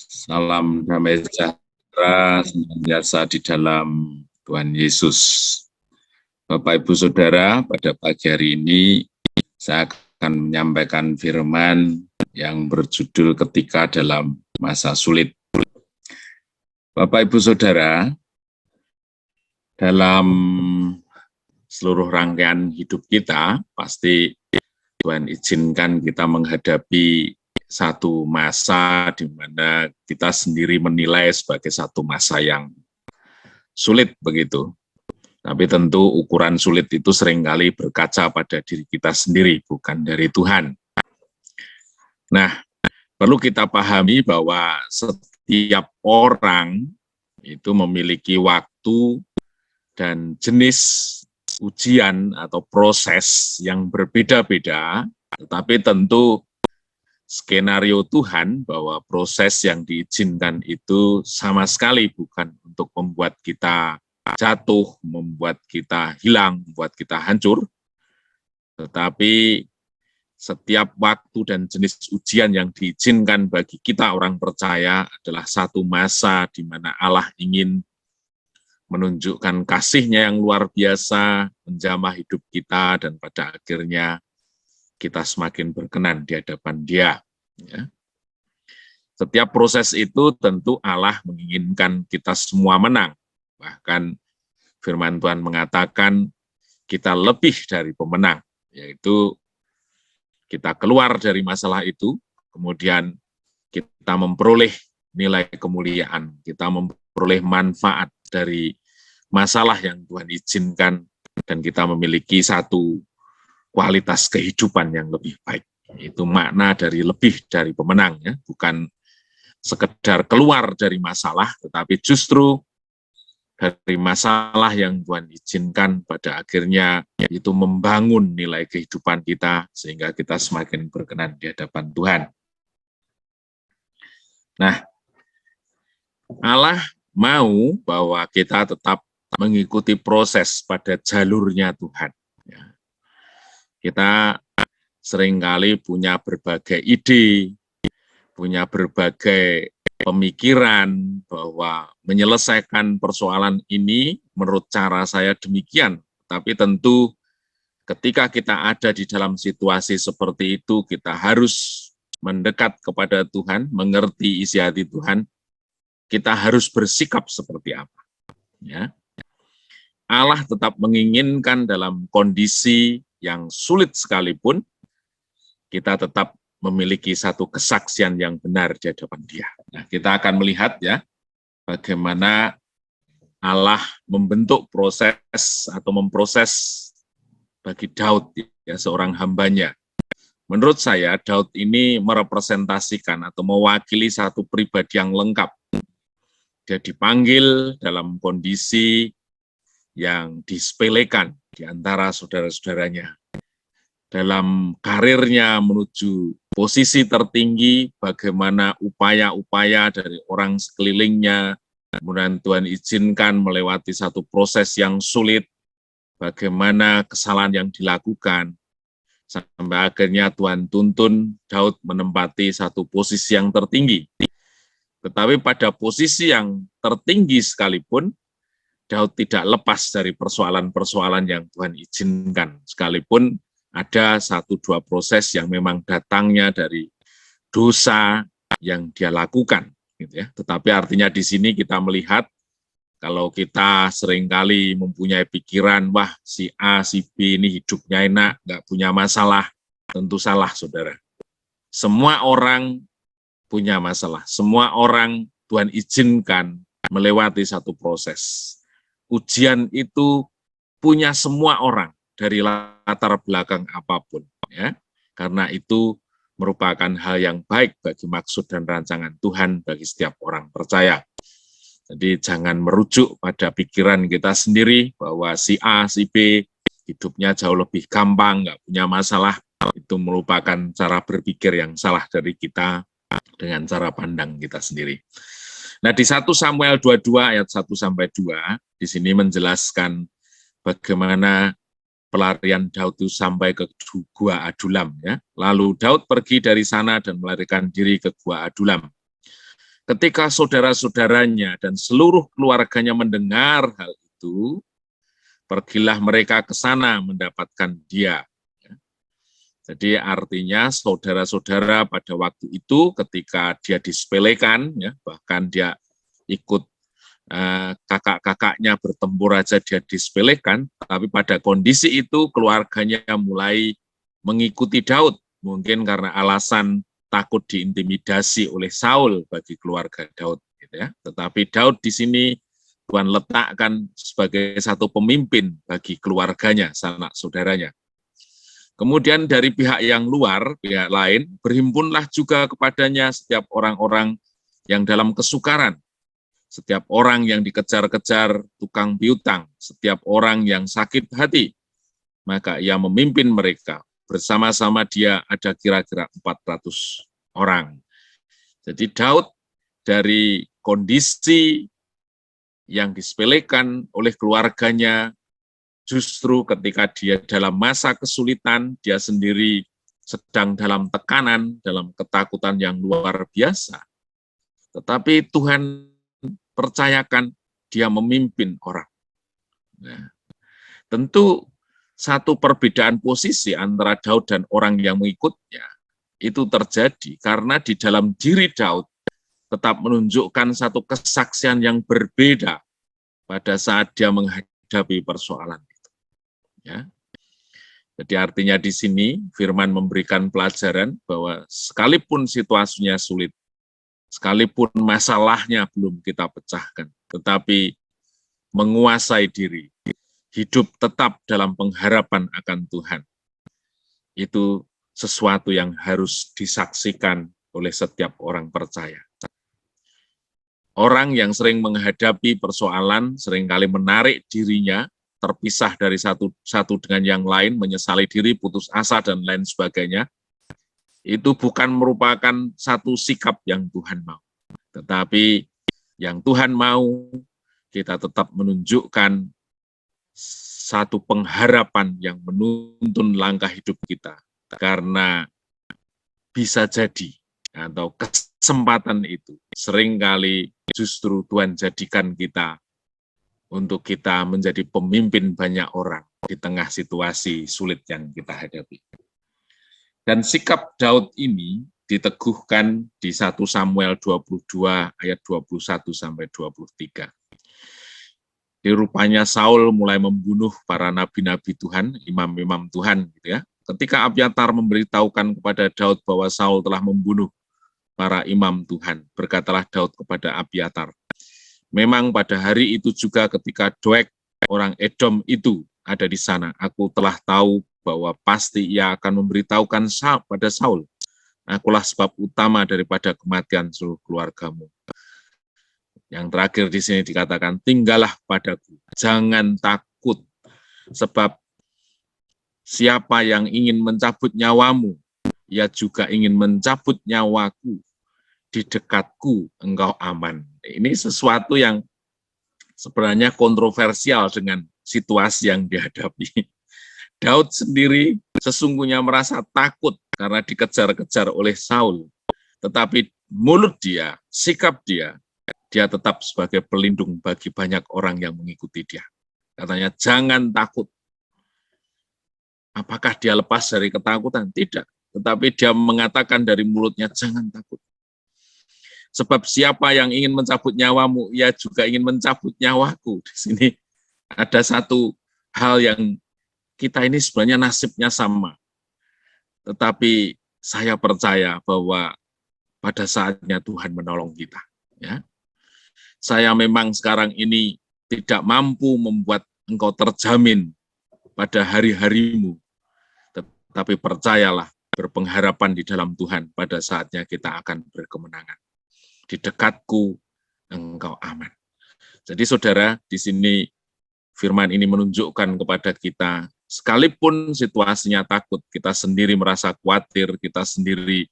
Salam damai sejahtera senantiasa di dalam Tuhan Yesus. Bapak Ibu Saudara, pada pagi hari ini saya akan menyampaikan firman yang berjudul ketika dalam masa sulit. Bapak Ibu Saudara, dalam seluruh rangkaian hidup kita, pasti Tuhan izinkan kita menghadapi satu masa di mana kita sendiri menilai sebagai satu masa yang sulit begitu. Tapi tentu ukuran sulit itu seringkali berkaca pada diri kita sendiri, bukan dari Tuhan. Nah, perlu kita pahami bahwa setiap orang itu memiliki waktu dan jenis ujian atau proses yang berbeda-beda, tetapi tentu skenario Tuhan bahwa proses yang diizinkan itu sama sekali bukan untuk membuat kita jatuh, membuat kita hilang, membuat kita hancur, tetapi setiap waktu dan jenis ujian yang diizinkan bagi kita orang percaya adalah satu masa di mana Allah ingin menunjukkan kasih-Nya yang luar biasa, menjamah hidup kita, dan pada akhirnya kita semakin berkenan di hadapan Dia. Ya. Setiap proses itu tentu Allah menginginkan kita semua menang. Bahkan firman Tuhan mengatakan kita lebih dari pemenang, yaitu kita keluar dari masalah itu, kemudian kita memperoleh nilai kemuliaan, kita memperoleh manfaat dari masalah yang Tuhan izinkan, dan kita memiliki satu kualitas kehidupan yang lebih baik. Itu makna dari lebih dari pemenang, ya. Bukan sekedar keluar dari masalah, tetapi justru dari masalah yang Tuhan izinkan pada akhirnya itu membangun nilai kehidupan kita sehingga kita semakin berkenan di hadapan Tuhan. Nah, Allah mau bahwa kita tetap mengikuti proses pada jalurnya Tuhan. Kita seringkali punya berbagai ide, punya berbagai pemikiran bahwa menyelesaikan persoalan ini menurut cara saya demikian. Tapi tentu ketika kita ada di dalam situasi seperti itu, kita harus mendekat kepada Tuhan, mengerti isi hati Tuhan, kita harus bersikap seperti apa. Ya. Allah tetap menginginkan dalam kondisi yang sulit sekalipun, kita tetap memiliki satu kesaksian yang benar di hadapan Dia. Nah, kita akan melihat ya, bagaimana Allah membentuk proses atau memproses bagi Daud, ya, seorang hambanya. Menurut saya, Daud ini merepresentasikan atau mewakili satu pribadi yang lengkap. Dia dipanggil dalam kondisi yang disepelekan di antara saudara-saudaranya. Dalam karirnya menuju posisi tertinggi, bagaimana upaya-upaya dari orang sekelilingnya, kemudian Tuhan izinkan melewati satu proses yang sulit, bagaimana kesalahan yang dilakukan, sampai akhirnya Tuhan tuntun Daud menempati satu posisi yang tertinggi. Tetapi pada posisi yang tertinggi sekalipun, Daud tidak lepas dari persoalan-persoalan yang Tuhan izinkan, sekalipun ada satu dua proses yang memang datangnya dari dosa yang dia lakukan, gitu ya. Tetapi artinya di sini kita melihat kalau kita seringkali mempunyai pikiran, wah si A, si B ini hidupnya enak, nggak punya masalah, tentu salah, saudara. Semua orang punya masalah, semua orang Tuhan izinkan melewati satu proses. Ujian itu punya semua orang, dari latar belakang apapun, ya, karena itu merupakan hal yang baik bagi maksud dan rancangan Tuhan bagi setiap orang percaya. Jadi jangan merujuk pada pikiran kita sendiri bahwa si A, si B hidupnya jauh lebih gampang, nggak punya masalah. Itu merupakan cara berpikir yang salah dari kita dengan cara pandang kita sendiri. Nah, di 1 Samuel 22 ayat 1-2 di sini menjelaskan bagaimana pelarian Daud itu sampai ke Gua Adulam, ya. Lalu Daud pergi dari sana dan melarikan diri ke Gua Adulam. Ketika saudara-saudaranya dan seluruh keluarganya mendengar hal itu, pergilah mereka ke sana mendapatkan dia. Jadi artinya saudara-saudara pada waktu itu ketika dia disepelekan, ya, bahkan dia ikut kakak-kakaknya bertempur aja dia disepelekan, tapi pada kondisi itu keluarganya mulai mengikuti Daud, mungkin karena alasan takut diintimidasi oleh Saul bagi keluarga Daud, gitu ya. Tetapi Daud di sini Tuhan letakkan sebagai satu pemimpin bagi keluarganya, sanak saudaranya. Kemudian dari pihak yang luar, pihak lain, berhimpunlah juga kepadanya setiap orang-orang yang dalam kesukaran, setiap orang yang dikejar-kejar tukang piutang, setiap orang yang sakit hati. Maka ia memimpin mereka, bersama-sama dia ada kira-kira 400 orang. Jadi Daud dari kondisi yang disepelekan oleh keluarganya, justru ketika dia dalam masa kesulitan, dia sendiri sedang dalam tekanan, dalam ketakutan yang luar biasa. Tetapi Tuhan percayakan dia memimpin orang. Nah, tentu satu perbedaan posisi antara Daud dan orang yang mengikutnya itu terjadi karena di dalam diri Daud tetap menunjukkan satu kesaksian yang berbeda pada saat dia menghadapi persoalan. Ya. Jadi artinya di sini firman memberikan pelajaran bahwa sekalipun situasinya sulit, sekalipun masalahnya belum kita pecahkan, tetapi menguasai diri, hidup tetap dalam pengharapan akan Tuhan. Itu sesuatu yang harus disaksikan oleh setiap orang percaya. Orang yang sering menghadapi persoalan seringkali menarik dirinya terpisah dari satu dengan yang lain, menyesali diri, putus asa, dan lain sebagainya, itu bukan merupakan satu sikap yang Tuhan mau. Tetapi yang Tuhan mau, kita tetap menunjukkan satu pengharapan yang menuntun langkah hidup kita. Karena bisa jadi, atau kesempatan itu, seringkali justru Tuhan jadikan kita untuk kita menjadi pemimpin banyak orang di tengah situasi sulit yang kita hadapi. Dan sikap Daud ini diteguhkan di 1 Samuel 22 ayat 21 sampai 23. Di rupanya Saul mulai membunuh para nabi-nabi Tuhan, imam-imam Tuhan, gitu ya. Ketika Abiatar memberitahukan kepada Daud bahwa Saul telah membunuh para imam Tuhan, berkatalah Daud kepada Abiatar, memang pada hari itu juga ketika Doeg, orang Edom itu ada di sana, aku telah tahu bahwa pasti ia akan memberitahukan pada Saul, akulah sebab utama daripada kematian seluruh keluargamu. Yang terakhir di sini dikatakan, tinggallah padaku, jangan takut, sebab siapa yang ingin mencabut nyawamu, ia juga ingin mencabut nyawaku. Di dekatku engkau aman. Ini sesuatu yang sebenarnya kontroversial dengan situasi yang dihadapi. Daud sendiri sesungguhnya merasa takut karena dikejar-kejar oleh Saul. Tetapi mulut dia, sikap dia tetap sebagai pelindung bagi banyak orang yang mengikuti dia. Katanya, jangan takut. Apakah dia lepas dari ketakutan? Tidak. Tetapi dia mengatakan dari mulutnya, jangan takut. Sebab siapa yang ingin mencabut nyawamu, ia juga ingin mencabut nyawaku. Di sini ada satu hal yang kita ini sebenarnya nasibnya sama. Tetapi saya percaya bahwa pada saatnya Tuhan menolong kita. Ya. Saya memang sekarang ini tidak mampu membuat engkau terjamin pada hari-harimu. Tetapi percayalah, berpengharapan di dalam Tuhan, pada saatnya kita akan berkemenangan. Di dekatku engkau aman. Jadi saudara, di sini firman ini menunjukkan kepada kita, sekalipun situasinya takut, kita sendiri merasa khawatir, kita sendiri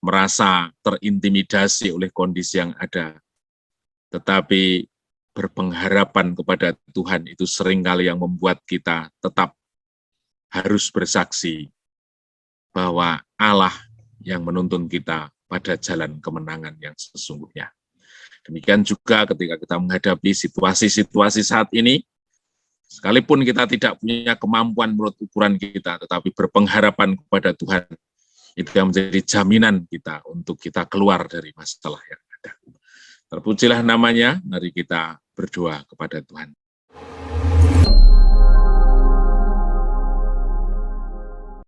merasa terintimidasi oleh kondisi yang ada. Tetapi berpengharapan kepada Tuhan itu seringkali yang membuat kita tetap harus bersaksi bahwa Allah yang menuntun kita pada jalan kemenangan yang sesungguhnya. Demikian juga ketika kita menghadapi situasi-situasi saat ini, sekalipun kita tidak punya kemampuan menurut ukuran kita, tetapi berpengharapan kepada Tuhan, itu yang menjadi jaminan kita untuk kita keluar dari masalah yang ada. Terpujilah namanya, mari kita berdoa kepada Tuhan.